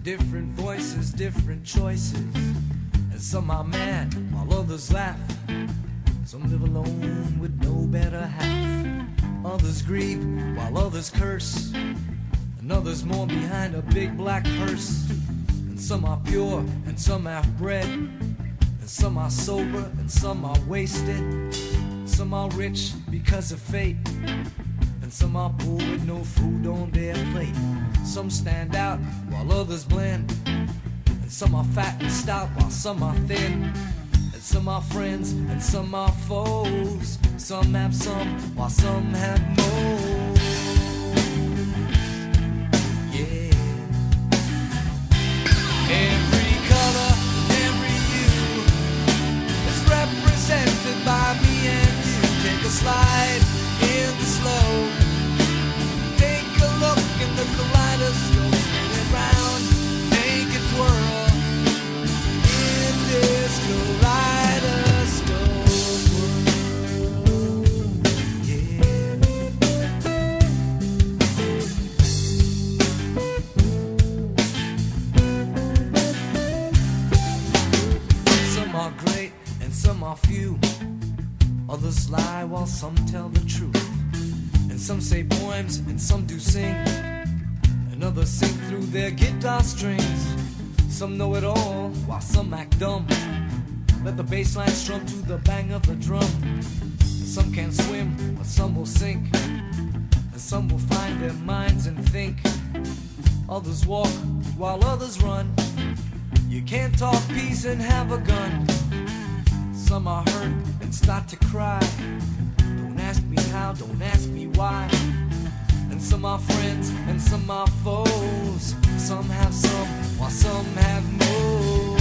Different voices, different choices. And some are mad while others laugh. Some live alone with no better half. Others grieve while others curse. And others mourn behind a big black hearse. And some are pure and some half bred. And some are sober and some are wasted. Some are rich because of fate. And some are poor with no food on their plate. Some stand out while others blend. And some are fat and stout while some are thin. And some are friends and some are foes. Some have some while some have more. Yeah. Every color and every hue is represented by me and you. Take a slide in the slow. Take a look in the kaleidoscope. Spin it round, make it twirl in this kaleidoscope. Yeah. Some are great and some are few. Others lie while some tell the truth. And some say poems and some do sing. And others sing through their guitar strings. Some know it all while some act dumb. Let the bass line strum to the bang of the drum. And some can't swim, but some will sink. And some will find their minds and think. Others walk while others run. You can't talk peace and have a gun. Some are hurt and start to cry. Don't ask me how, don't ask me why. And some are friends and some are foes. Some have some while some have more.